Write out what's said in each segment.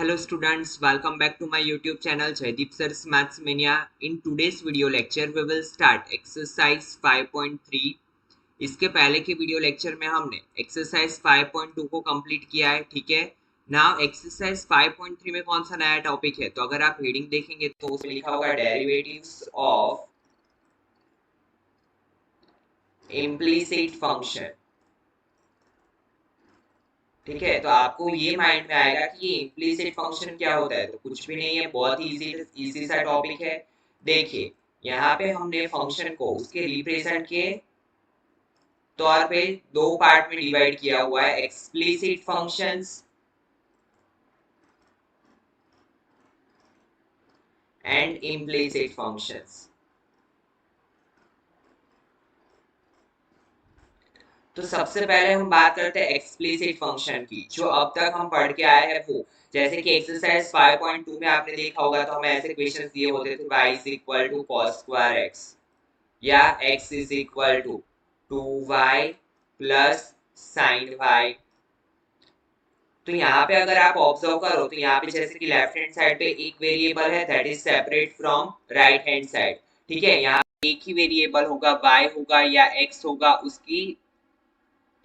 Hello students, welcome back to my YouTube channel Jaideep Sir's Maths Mania. In today's video lecture we will start exercise 5.3. इसके पहले के video lecture में हमने exercise 5.2 को complete किया है, ठीक है। नाउ एक्सरसाइज 5.3 में कौन सा नया टॉपिक है, तो अगर आप हेडिंग देखेंगे तो उसमें लिखा होगा डेरिवेटिव्स ऑफ इम्प्लीसिट फंक्शन, ठीक है। तो आपको ये माइंड में आएगा कि ये इम्प्लीसिट फंक्शन क्या होता है, तो कुछ भी नहीं है, बहुत ही इजी सा टॉपिक है। देखिए यहाँ पे हमने फंक्शन को उसके रिप्रेजेंट के तौर पे दो पार्ट में डिवाइड किया हुआ है, explicit functions and implicit functions. तो सबसे पहले हम बात करते हैं एक्सप्लिसिट फंक्शन की, जो अब तक हम पढ़ के आए हैं वो। जैसे कि एक्सरसाइज 5.2 में आपने देखा होगा, तो हमें ऐसे क्वेश्चंस दिए होते थे y is equal to cos square x या x is equal to 2y plus sine y। तो यहाँ पे अगर आप ऑब्जर्व करो तो यहाँ पे जैसे कि लेफ्ट हैंड साइड पे एक वेरिएबल है that is separate from right hand side, ठीक है। यहाँ एक ही वेरिएबल होगा, y होगा या x होगा, उसकी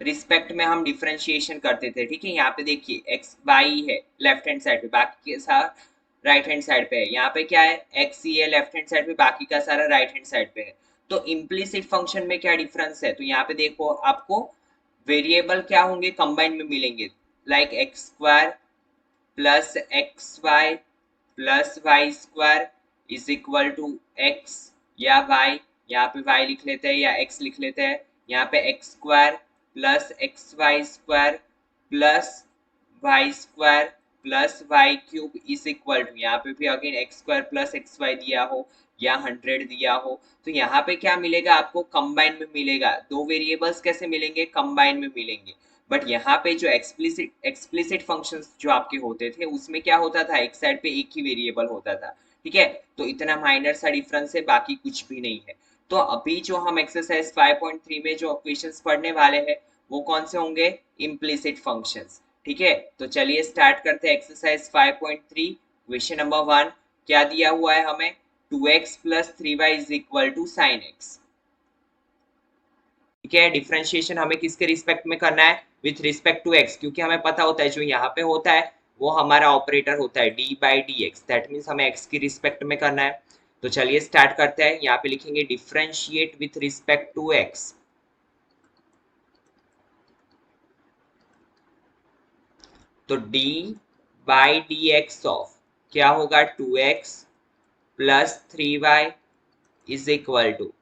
रिस्पेक्ट में हम डिफरेंशिएशन करते थे, ठीक है। यहाँ पे देखिए एक्स वाई है लेफ्ट हैंड साइड पे, बाकी के साथ राइट हैंड साइड पे है। यहाँ पे क्या है, एक्स ही है लेफ्ट हैंड साइड पे, बाकी का सारा राइट हैंड साइड पे है। तो इम्प्लिसिट फंक्शन में क्या डिफरेंस है, तो यहाँ पे देखो आपको वेरिएबल क्या होंगे, कंबाइन में मिलेंगे, like X square plus X Y plus Y square is equal to X या वाई। यहाँ पे वाई लिख लेते हैं या एक्स लिख लेते हैं। यहाँ पे X square plus X Y square plus Y square plus Y cube is equal to, यहाँ पे भी again X square plus X Y दिया हो या 100 दिया हो, तो यहाँ पे क्या मिलेगा आपको, कंबाइन में मिलेगा। दो वेरिएबल्स कैसे मिलेंगे, कंबाइन में मिलेंगे। बट यहाँ पे जो एक्सप्लिसिट फंक्शंस जो आपके होते थे उसमें क्या होता था, एक साइड पे एक ही वेरिएबल होता था, ठीक है। तो इतना माइनर सा डिफरेंस है, बाकी कुछ भी नहीं है। तो अभी जो हम एक्सरसाइज 5.3 में जो क्वेश्चंस पढ़ने वाले हैं वो कौन से होंगे, इम्प्लिसिट फंक्शंस, ठीक है। तो चलिए स्टार्ट करते हैं एक्सरसाइज 5.3। क्वेश्चन नंबर 1 क्या दिया हुआ है हमें, 2x plus 3y is equal to sine X, ठीक है। डिफरेंशिएशन हमें किसके रिस्पेक्ट में करना है, विथ रिस्पेक्ट टू x, क्योंकि हमें पता होता है जो यहाँ पे होता है वो हमारा ऑपरेटर होता है d by D x, that means हमें x की रिस्पेक्ट में करना है। तो चलिए स्टार्ट करते हैं। यहाँ पे लिखेंगे differentiate with respect to x, तो d by D x of क्या होगा, 2x plus 3y is equal to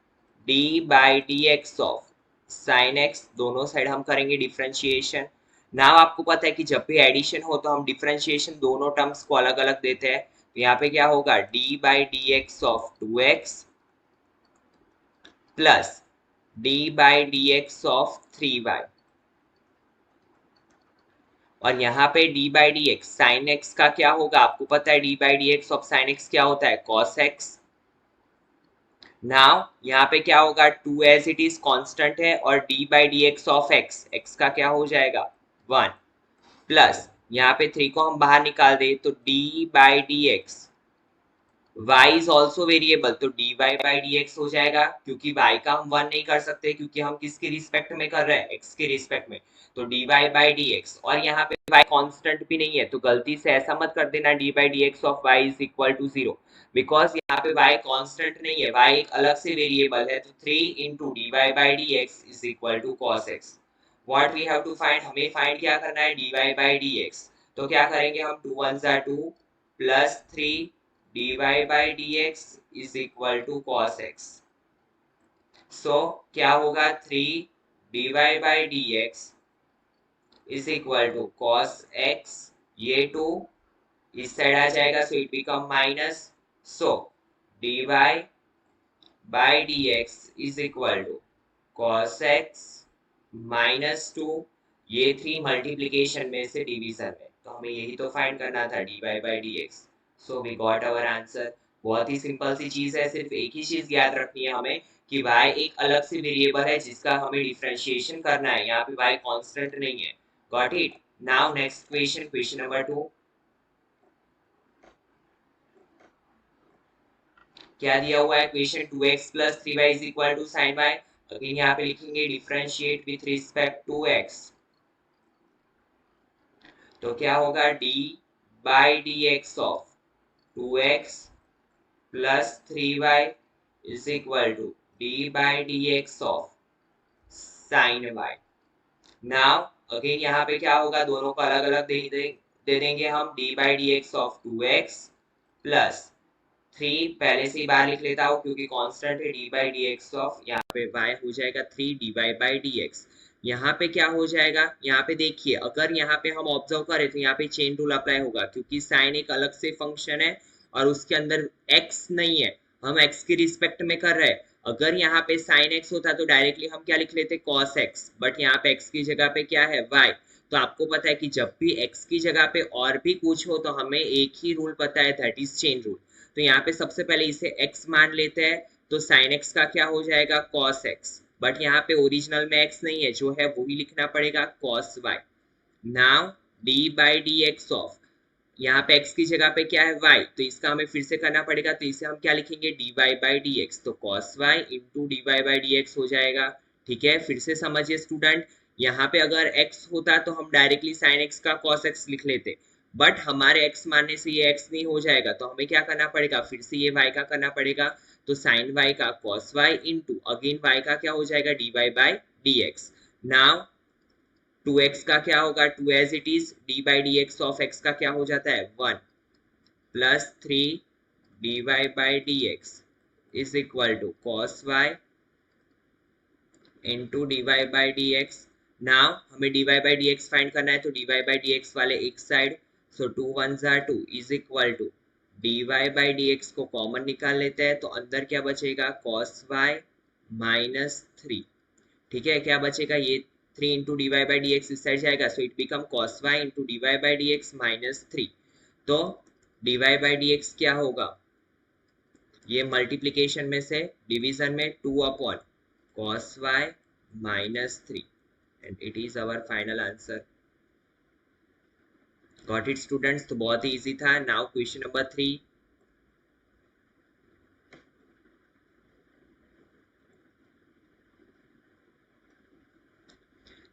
d by D x of sine x, दोनों साइड हम करेंगे डिफरेंशिएशन। नाउ आपको पता है कि जब भी एडिशन हो तो हम डिफरेंशिएशन दोनों टर्म्स को अलग अलग देते हैं। तो यहाँ पे क्या होगा, d by D x of 2x plus d by D x of 3y, और यहाँ पे d by D X sine x का क्या होगा, आपको पता है d by D x of sine x क्या होता है, cos x। नाउ यहाँ पे क्या होगा, 2 एज इट इज कांस्टेंट है और d by D x of x, x का क्या हो जाएगा 1, प्लस यहाँ पे 3 को हम बाहर निकाल दे तो d by D x, y is also variable तो dy बाई डी एक्स हो जाएगा, क्योंकि y का हम 1 नहीं कर सकते क्योंकि हम किसके रिस्पेक्ट में कर रहे हैं, x के रिस्पेक्ट में, तो dy बाई डी एक्स। और यहाँ पे y कांस्टेंट भी नहीं है, तो गलती से ऐसा मत कर देना d by D x of y is equal to 0, because यहाँ पे y कांस्टेंट नहीं है, y एक अलग से वेरिएबल है। तो 3 into dy by D x is equal to cos x। What we have to find, हमें फाइंड क्या करना है, dy बाई डी एक्स। तो क्या करेंगे हम, 2 1 जा 2 plus 3 dy by dx is equal to cos x। so क्या होगा, 3 dy by dx is equal to cos x, ये 2 इस साइड आ जाएगा so it become minus, so dy by dx is equal to cos x minus 2, ये 3 multiplication में से division में, तो हमें यही तो फाइंड करना था, dy by dx। So we got our answer. बहुत ही सिंपल सी चीज है, सिर्फ एक ही चीज याद रखनी है हमें कि y एक अलग से वेरिएबल है जिसका हमें डिफरेंशिएशन करना है, यहाँ पे y कांस्टेंट नहीं है। Got it. Now next question, question number 2। क्या दिया हुआ है equation 2x plus 3y is equal to sine y। Again यहाँ पे लिखेंगे differentiate with respect to x, तो क्या होगा d by D x of 2x plus 3y is equal to d by D x of sine y। Now again यहाँ पे क्या होगा, दोनों को अलग अलग दे देंगे हम, d by D x of 2x plus 3 पहले से ही बाहर लिख लेता हूँ क्योंकि कांस्टेंट है, d by D x of यहाँ पे y हो जाएगा 3 dy बाई डी एक्स। यहाँ पे क्या हो जाएगा, यहाँ पे देखिए अगर यहाँ पे हम ऑब्जर्व करें तो यहाँ पे चेन रूल अप्लाई होगा क्योंकि साइन एक अलग से फंक्शन है और उसके अंदर x नहीं है, हम x के रिस्पेक्ट में कर रहे हैं। अगर यहाँ पे साइन x होता तो डायरेक्टली हम क्या लिख लेते cos x, बट यहाँ पे x की जगह पे क्या है y। तो आपको पता है कि जब भी x की जगह पे और भी कुछ हो तो हमें एक ही रूल पता है, दैट इज चेन रूल। तो यहाँ पे सबसे पहले इसे x मान लेते हैं, तो sin x का क्या हो जाएगा cos x, बट यहाँ पे ओरिजिनल में x नहीं है, जो है वही लिखना पड़ेगा cos y। Now d by D x of, यहाँ पे x की जगह पे क्या है y, तो इसका हमें फिर से करना पड़ेगा, तो इसे हम क्या लिखेंगे dy बाई डी एक्स, तो cos y into d y by D x हो जाएगा। ठीक है, फिर से समझिए स्टूडेंट, यहाँ पे अगर x होता तो हम डायरेक्टली sin x का cos x लिख लेते, बट हमारे x मानने से ये x नहीं हो जाएगा, तो हमें क्या करना पड़ेगा, फिर से ये y का करना पड़ेगा, तो sin y का cos y into again y का क्या हो जाएगा dy by D x. Now 2x का क्या होगा, 2 as it is, d by D x of x का क्या हो जाता है 1 plus 3 dy by D x is equal to cos y into dy by D x. Now हमें dy by D x find करना है, तो dy बाई डी एक्स वाले एक side, so 2 1 2 is equal to dy by D x को common निकाल लेते हैं, तो अंदर क्या बचेगा cos y माइनस 3। ठीक है, क्या बचेगा, ये 3 into d y by D x इस साइड जाएगा, so it become cos y into d y by D x minus 3। तो d y by D x क्या होगा, ये मल्टीप्लीकेशन में से डिवीजन में 2 upon cos y minus 3, and it is our final answer. Got it students, तो बहुत ही इजी था। नाउ क्वेश्चन नंबर 3,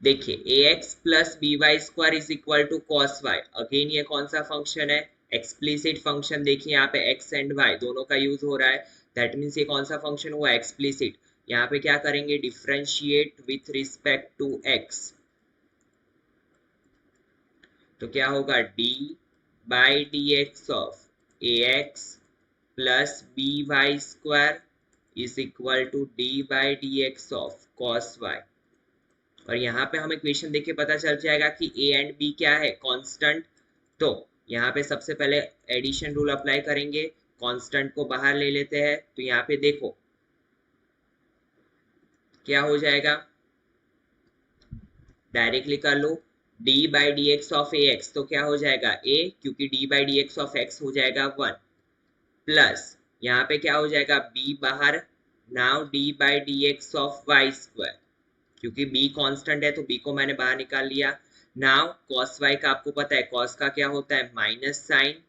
देखिए ax plus b y square is equal to cos y. Again ये कौन सा फंक्शन है, एक्सप्लिसिट फंक्शन। देखिए यहाँ पे x एंड y दोनों का यूज हो रहा है, दैट मीन्स ये कौन सा फंक्शन हुआ, एक्सप्लिसिट। यहाँ पे क्या करेंगे, differentiate with respect to x, तो क्या होगा d by D x of ax plus b y square is equal to d by D x of cos y। और यहाँ पे हमें इक्वेशन देख के पता चल जाएगा कि a एंड b क्या है, कांस्टेंट। तो यहाँ पे सबसे पहले एडिशन रूल अप्लाई करेंगे, कांस्टेंट को बाहर ले लेते हैं, तो यहाँ पे देखो क्या हो जाएगा, डायरेक्टली कर लो, d by D x of A x, तो क्या हो जाएगा a, क्योंकि d by D x of x हो जाएगा 1, प्लस यहाँ पे क्या हो जाएगा b बाहर, now d by D x of y square, क्योंकि b कांस्टेंट है तो b को मैंने बाहर निकाल लिया। नाउ cos y का आपको पता है, cos का क्या होता है माइनस साइन,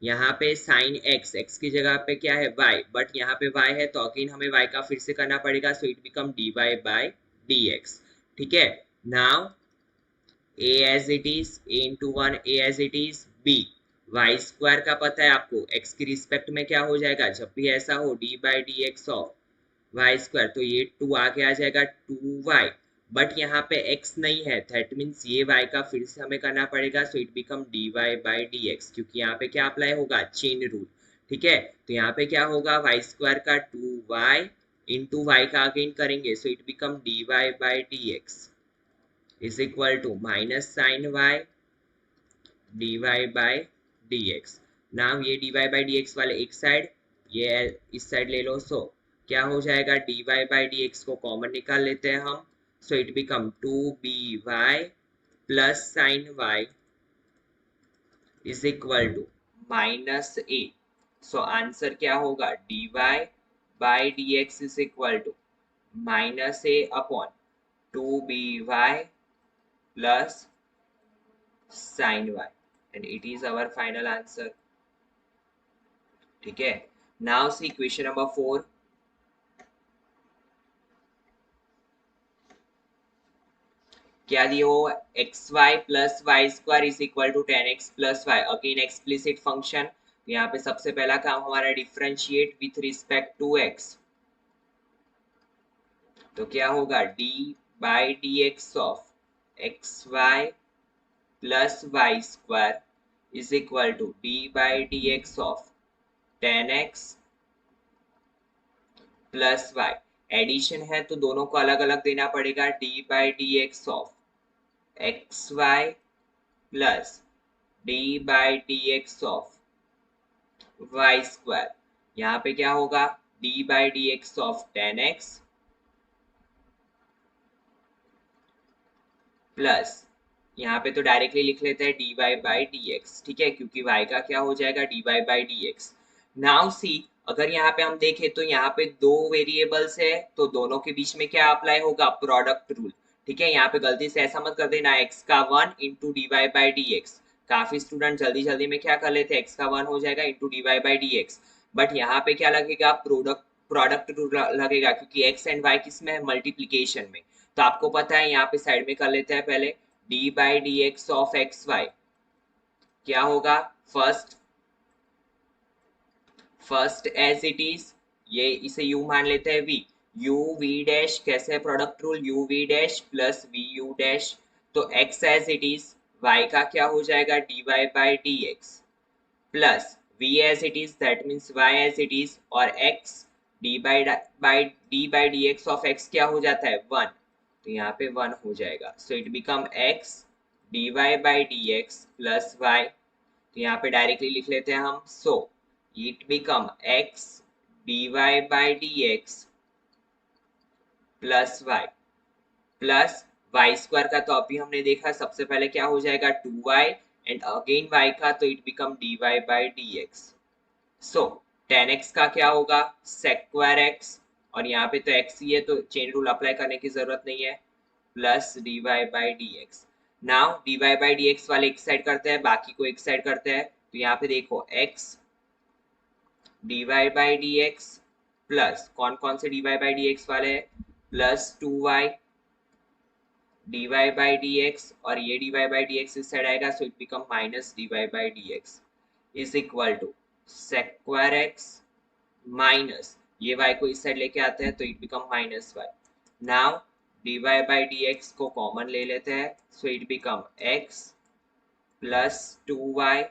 यहाँ पे साइन x, x की जगह पे क्या है y, बट यहाँ पे y है तो अगेन हमें y का फिर से करना पड़ेगा, so it become dy by D x. ठीक है, now a as it is, a into 1 a as it is, b y square का पता है आपको, x की रिस्पेक्ट में क्या हो जाएगा, जब भी ऐसा हो d by D x of y square, तो ये 2 आगे आ जाएगा 2y, बट यहाँ पे x नहीं है, दैट मीन्स ये y का फिर से हमें करना पड़ेगा, so it become dy by D x, क्योंकि यहाँ पे क्या अप्लाई होगा, चेन रूल। ठीक है, तो यहाँ पे क्या होगा, वाई स्क्वायर का 2y इंटू वाई का अगेन करेंगे, so it become dy by D x is equal to minus sine y dy by D x. Now ये dy बाई डी एक्स वाले एक साइड, ये इस साइड ले लो, सो क्या हो जाएगा, dy बाई डी एक्स को कॉमन निकाल लेते हैं हम, so it become 2by plus sine y is equal to minus a। So answer क्या होगा, dy by D x is equal to minus a upon 2by plus sine y, and it is our final answer. ठीक है, now see question number 4. क्या दिया हो, x Y plus Y square is equal to 10x plus y, again explicit function. यहाँ पे सबसे पहला काम हमारा differentiate with respect to x. तो क्या होगा, d by D x of x Y plus Y square is equal to d by D x of 10x plus y. Addition है तो दोनों को अलग अलग देना पड़ेगा. d by D x of x Y plus d by D x of y square. यहाँ पे क्या होगा, d by D x of 10x plus, यहाँ पे तो डायरेक्टली लिख लेते हैं dy बाई dx, ठीक है, क्योंकि y का क्या हो जाएगा, dy by dx. Now see, अगर यहाँ पे हम देखें तो यहाँ पे दो वेरिएबल्स है, तो दोनों के बीच में क्या अप्लाई होगा, प्रोडक्ट रूल. ठीक है, यहाँ पे गलती से ऐसा मत कर देना x का 1 into d y by D x. काफी स्टूडेंट जल्दी जल्दी में क्या कर लेते हैं, x का 1 हो जाएगा into d y by D x. But यहाँ पे क्या लगेगा, प्रोडक्ट रूल लगेगा, क्योंकि x एंड y किस में है, मल्टीप्लीकेशन में. तो आपको पता है, यहाँ पे साइड में कर लेते हैं पहले, d by D x of x y क्या होगा, फर्स्ट एज इट इज, ये इसे u मान लेते हैं v, u v डैश कैसे है product rule, u v dash plus v u dash. तो x as it is, y का क्या हो जाएगा, dy by D x plus v as it is, that means y as it is, और x d by D x of x क्या हो जाता है, 1. तो यहाँ पे 1 हो जाएगा. So it become x dy by D x plus y. तो यहाँ पे डायरेक्टली लिख लेते हैं हम. So it become x dy by D x plus y plus y square का तो अभी हमने देखा, सबसे पहले क्या हो जाएगा, 2y एंड अगेन y का, तो it become dy by D x. So 10x का क्या होगा, सेक्वायर x, और यहाँ पे तो x ही है तो चेन रूल अप्लाई करने की जरूरत नहीं है, plus dy by D x. Now dy by D x वाले एक साइड करते हैं, बाकी को एक साइड करते हैं. तो यहाँ पे देखो x dy by D x plus, कौन कौन से dy बाई डी एक्स वाले हैं, plus 2y dy by D X, और ये dy बाई डी एक्स इस साइड आएगा, so it become minus dy by D x is equal to square x minus, ये y को इस साइड लेके आते हैं तो it become minus y. Now dy by D x को कॉमन ले लेते हैं, so it become x plus 2y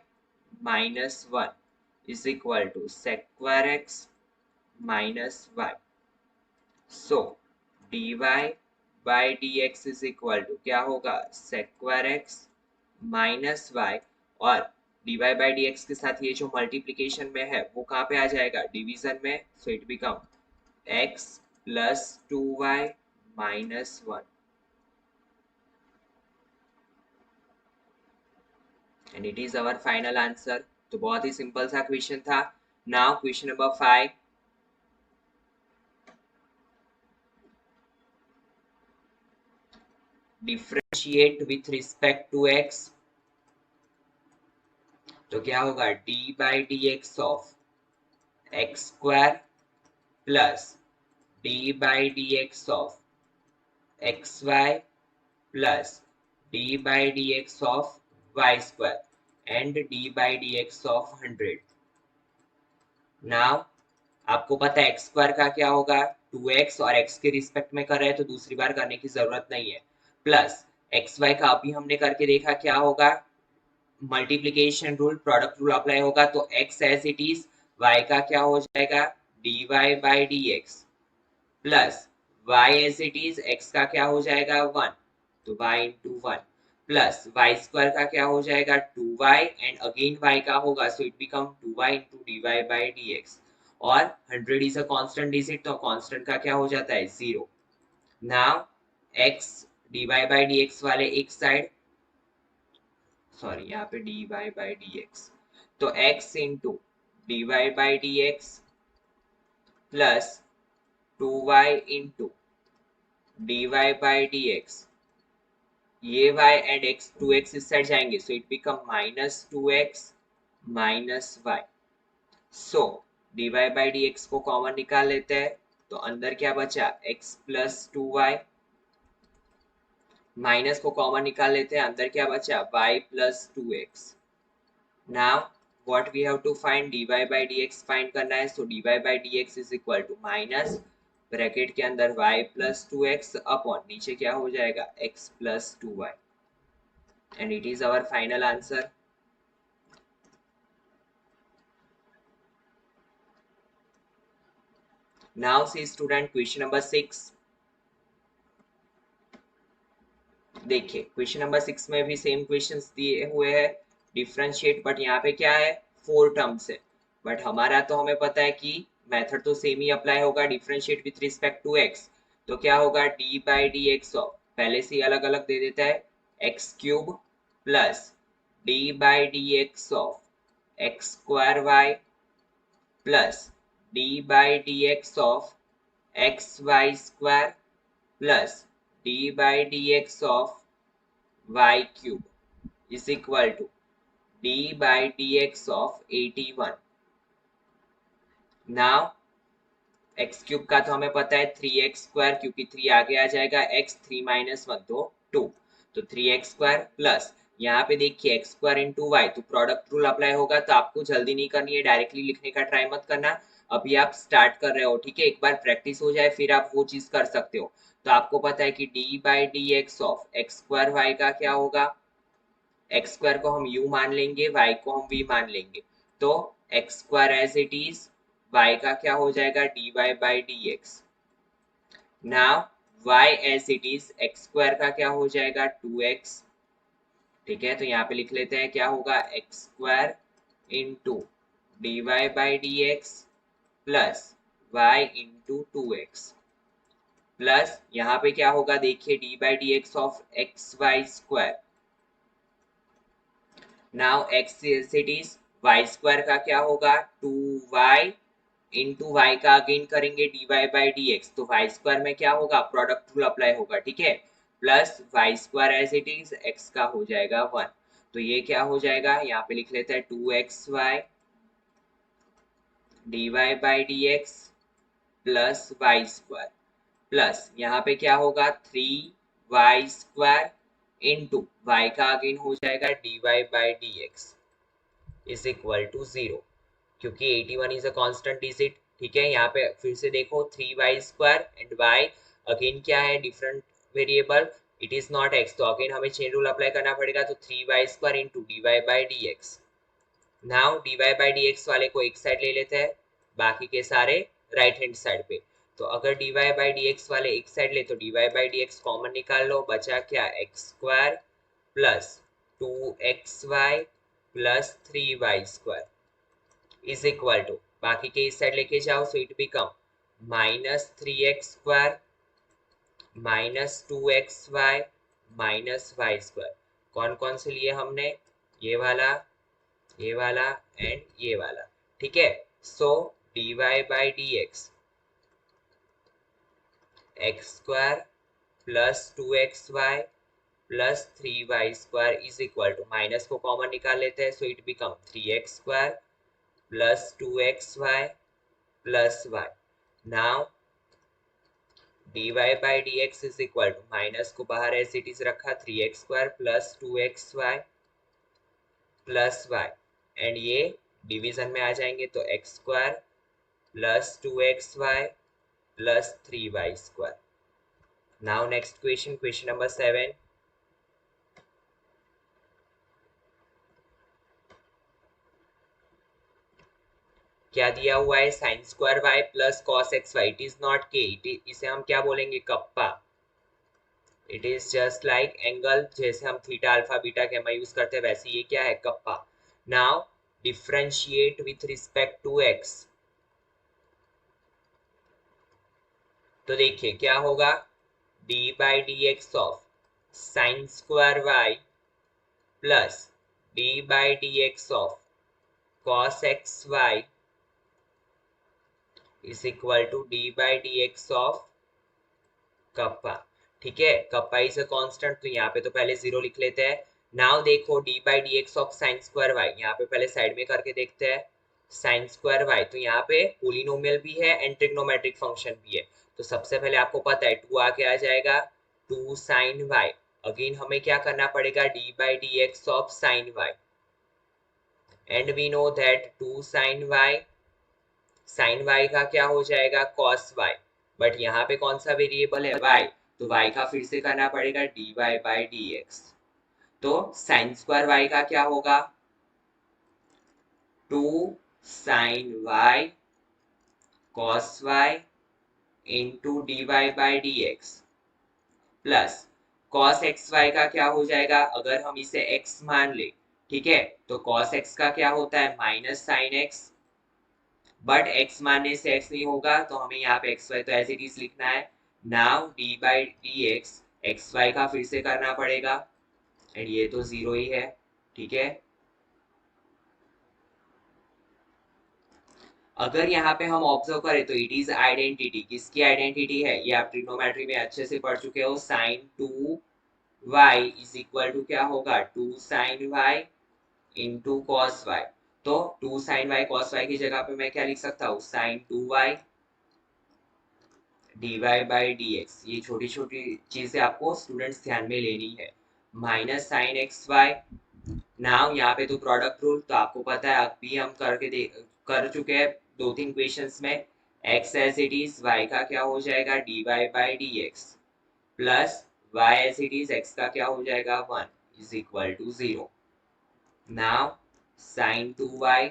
minus 1 is equal to square x minus y. So dy by D x is equal to क्या होगा, square x minus y, और dy by D X के साथ ये जो मल्टीप्लीकेशन में है वो कहाँ पे आ जाएगा, डिवीजन में. So it become x plus 2y minus 1 and it is our final answer. तो बहुत ही सिंपल सा क्वेश्चन था. Now question number 5. Differentiate with respect to x. तो क्या होगा, d by D x of x square plus d by D x of x Y plus d by D x of y square and d by D x of 100. नाउ आपको पता है x square का क्या होगा, 2x, और x के respect में कर रहे हैं तो दूसरी बार करने की जरूरत नहीं है, प्लस एक्स वाई का अभी हमने करके देखा क्या होगा, multiplication rule, product rule apply होगा, तो x as it is, y का क्या हो जाएगा, dy by D x plus y as it is, x का क्या हो जाएगा 1, तो y into 1 plus y square का क्या हो जाएगा 2y एंड अगेन y का होगा, सो it become 2y into dy by D X, और 100 इज अ कांस्टेंट डिजिट, तो कांस्टेंट का क्या हो जाता है 0. Now x dy by D x वाले एक साइड, सॉरी यहाँ पे dy बाई डी एक्स, तो x into dy by D x plus 2y into dy by D x, ये y एंड x 2x इस साइड जाएंगे, सो it become minus 2x minus y. So dy by D x को common निकाल लेते हैं, तो अंदर क्या बचा x प्लस 2y, माइनस को कॉमन निकाल लेते हैं, अंदर क्या बचा y plus 2x। Now what we have to find, dy by D x find करना है, so dy by D x is equal to minus bracket के अंदर y प्लस 2x अपॉन नीचे क्या हो जाएगा x plus 2y, and it is our final answer. Now see student question number 6। देखिए question number 6 में भी सेम क्वेश्चंस दिए हुए हैं, डिफरेंशिएट, बट यहाँ पे क्या है 4 टर्म्स है, बट हमारा तो हमें पता है कि मेथड तो सेम ही अप्लाई होगा, differentiate with respect to x, तो क्या होगा d by D x of, पहले से ही अलग अलग दे देता है, x cube plus d by D x of x square y plus d by D x of x Y square plus d by D x of y cube is equal to d by dx of 81। now x cube का तो हमें पता है 3x square, क्योंकि 3 आगे आ जाएगा, x 3 minus 1 तो 2, तो 3x स्क्वायर प्लस यहाँ पे देखिए x स्क्वायर इंटू वाई, तो प्रोडक्ट रूल अप्लाई होगा, तो आपको जल्दी नहीं करनी है, डायरेक्टली लिखने का ट्राई मत करना, अभी आप स्टार्ट कर रहे हो, ठीक है, एक बार प्रैक्टिस हो जाए फिर आप वो चीज कर सकते हो। तो आपको पता है कि d by D x of x square y का क्या होगा, एक्स स्क्वायर को हम u मान लेंगे, y को हम v मान लेंगे, तो x square as it is, y का क्या हो जाएगा dy by D x. Now y as it is, x square का क्या हो जाएगा 2x, ठीक है, तो यहाँ पे लिख लेते हैं क्या होगा x square into d y by D x plus y into 2x plus यहाँ पे क्या होगा देखिए d by D x of x Y square. Now x it is, y square का क्या होगा 2y इंटू वाई का अगेन करेंगे dy बाई डी एक्स, तो वाई स्क्वायर में क्या होगा प्रोडक्ट रूल अप्लाई होगा, ठीक है, plus Y square as it is x का हो जाएगा 1, तो ये क्या हो जाएगा यहाँ पे लिख लेते हैं 2xy dy by D x plus Y square plus यहाँ पे क्या होगा 3y स्क्वायर इंटू वाई का अगेन हो जाएगा dy by D x is equal to 0, क्योंकि 81 इज अ कांस्टेंट डिजिट, ठीक है, यहाँ पे फिर से देखो 3y square and y again क्या है different variable, it is not x, तो अगेन हमें चेन रूल अप्लाई करना पड़ेगा, तो 3y square into dy by D x. Now dy by D x वाले को एक साइड ले लेते हैं, बाकी के सारे राइट हैंड साइड पे, तो अगर dy बाई डी एक्स वाले एक साइड ले तो dy by D x common निकाल लो, बचा क्या x square plus 2xy plus 3y square is equal to, बाकी के इस साइड लेके जाओ, so it become minus 3x square minus 2xy minus y square, कौन कौन से लिए हमने, ये वाला एंड ये वाला, ठीक है, so dy by D x x square plus 2xy plus 3y square is equal to, minus को कॉमन निकाल लेते हैं, so it become 3x square plus 2xy plus y। Now dy by D x is equal to, minus को बाहर as it is रखा 3x square plus 2xy plus y, and ये division में आ जाएंगे, तो x square plus 2xy plus 3y square. Now next question, question number 7। क्या दिया हुआ है sine square y plus cos x y, it is not K, इसे हम क्या बोलेंगे kappa, it is just like angle, जैसे हम theta alpha beta gamma use करते हैं वैसे ये क्या है kappa. Now differentiate with respect to x, तो देखिए क्या होगा d by D x of sine square y plus d by D x of cos x y is equal to d by D x of kappa, ठीक है, kappa is a constant, तो यहाँ पे तो पहले 0 लिख लेते हैं। नाउ देखो d by D x of sine square y, यहाँ पे पहले साइड में करके देखते हैं, साइन स्क्वायर वाई, तो यहाँ पे पोलिनोमियल भी है एंड ट्रिग्नोमेट्रिक फंक्शन भी है। तो सबसे पहले आपको पता है 2 आके आ जाएगा 2 साइन वाई। अगेन हमें क्या करना पड़ेगा, d by D x of sine y, and we know that 2 sine y, sine y का क्या हो जाएगा कॉस वाई, बट यहाँ पे कौन सा वेरिएबल है वाई, तो वाई का फिर से करना पड़ेगा d y by D x. तो साइन स्क्वायर वाई का क्या होगा 2 sine y cos y into d y by D x plus cos x y का क्या हो जाएगा, अगर हम इसे x मान ले, ठीक है, तो कॉस एक्स का क्या होता है minus sine x, but x मानने से x नहीं होगा तो हमें यहाँ पे एक्स वाई तो एज इट इज लिखना है। Now d by D x x y का फिर से करना पड़ेगा एंड ये तो जीरो ही है, ठीक है। अगर यहाँ पे हम ऑब्जर्व करें तो इट इज आइडेंटिटी, किसकी आइडेंटिटी है, ये आप ट्रिग्नोमेट्री में अच्छे से पढ़ चुके हो, sine 2 y is equal to क्या होगा 2 sine y into cos y। तो 2 साइन y कॉस y की जगह पे मैं क्या लिख सकता हूँ sign 2y dy by dx। ये छोटी छोटी चीजें आपको स्टूडेंट्स ध्यान में लेनी है। Minus sine x y, now यहाँ पे तो प्रोडक्ट रूल तो आपको पता है, अभी हम कर चुके हैं 2-3 क्वेश्चंस में। x as it is y का क्या हो जाएगा dy by dx plus y as it is x का क्या हो जाएगा 1 is equal to 0। Now sine 2y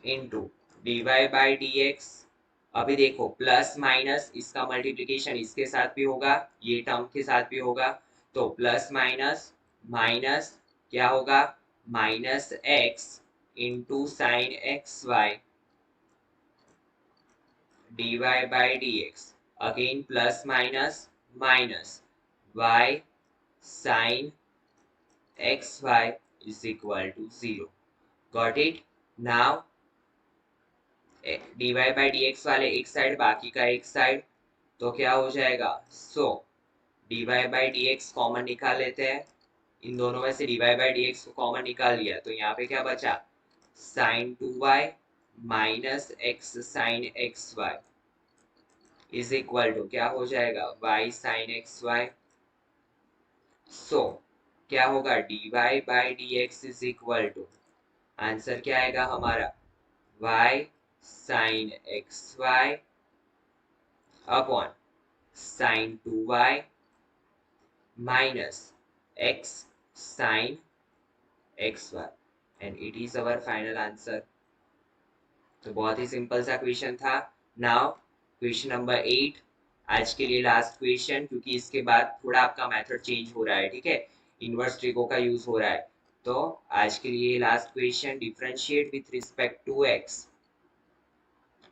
into d y by D x, अभी देखो प्लस माइनस इसका मल्टीप्लीकेशन इसके साथ भी होगा, ये टर्म के साथ भी होगा, तो प्लस माइनस माइनस क्या होगा minus x into sine x y d y by D x, again plus minus minus y sine x y is equal to 0। Got it. Now d y by D x वाले एक side बाकी का एक side, तो क्या हो जाएगा, so d y by D x common निकाल लेते हैं, इन दोनों में से d y by D x को कॉमन निकाल लिया तो यहाँ पे क्या बचा sine 2y minus x sine x y is equal to क्या हो जाएगा y sine x y. So क्या होगा d y by D x is equal to, answer क्या आएगा हमारा y sine x y upon sine 2y minus x sine x y and it is our final answer. तो बहुत ही simple सा question था। नाउ क्वेश्चन नंबर 8, आज के लिए लास्ट क्वेश्चन, क्योंकि इसके बाद थोड़ा आपका मेथड चेंज हो रहा है, ठीक है, इनवर्स ट्रिको का यूज हो रहा है। तो आज के लिए last question, differentiate with respect to x।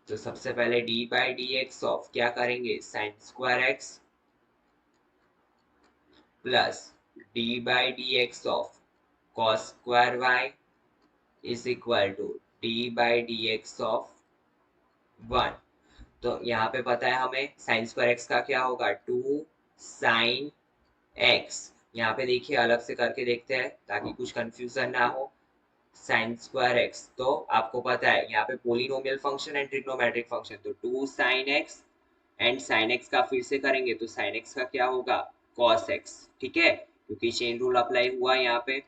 तो सबसे पहले d by D x of क्या करेंगे sine square x plus d by D x of cos square y is equal to d by D x of 1। तो यहाँ पे पता है हमें साइन स्क्वायर एक्स का क्या होगा 2 साइन एक्स, यहाँ पे देखिए अलग से करके देखते हैं ताकि कुछ कंफ्यूजन ना हो। साइन स्क्वायर एक्स तो आपको पता है यहाँ पे polynomial function and trigonometric function, तो 2 sine x and sine x का फिर से करेंगे तो साइन एक्स का क्या होगा कॉस एक्स, ठीक है, क्योंकि चेन रूल अप्लाई हुआ यहाँ पे,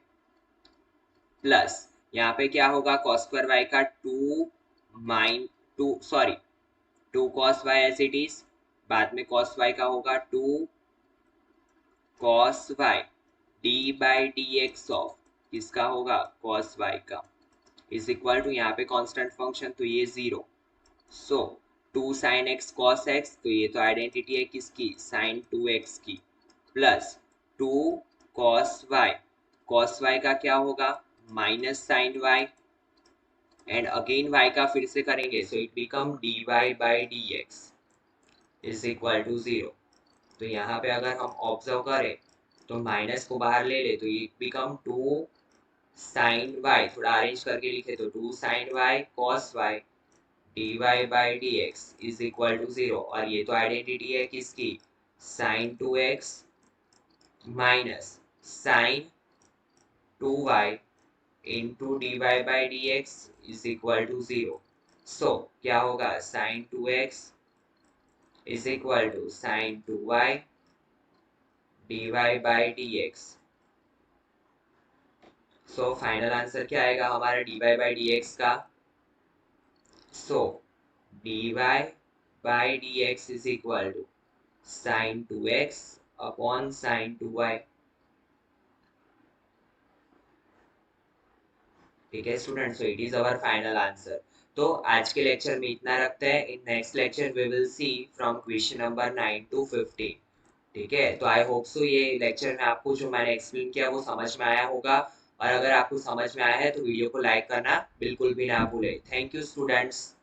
प्लस यहाँ पे क्या होगा cos स्क्वायर y का 2 cos y as it is, बाद में cos y का होगा 2 cos y d by D x of किसका होगा cos y का इज इक्वल टू यहाँ पे कांस्टेंट फंक्शन तो ये 0। सो 2 sin x cos x, तो ये तो आइडेंटिटी है किसकी sin 2x की, प्लस 2 cos y का क्या होगा minus sine y and again y का फिर से करेंगे so it become dy by D x is equal to 0। तो यहाँ पे अगर हम ऑब्जर्व करें तो माइनस को बाहर ले ले तो ये बिकम 2 साइन y, थोड़ा अरेंज करके लिखे तो 2 sine y cos y dy by D x is equal to 0, और ये तो आइडेंटिटी है किसकी sine 2x minus sine 2y into d y by D x is equal to 0। So क्या होगा, sine 2x is equal to sine 2y dy by dx। So final answer क्या आएगा हमारा dy बाई dx का? सो dy by dx is equal to sine 2x upon sine 2y। ठीक है student, so it is our final answer. तो आज के lecture में इतना रखते हैं। In next lecture we will see from question number 9 to 15। ठीक है, तो आई होप सो ये लेक्चर में आपको जो मैंने एक्सप्लेन किया वो समझ में आया होगा। और अगर आपको समझ में आया है तो वीडियो को लाइक करना बिल्कुल भी ना भूले। Thank you students.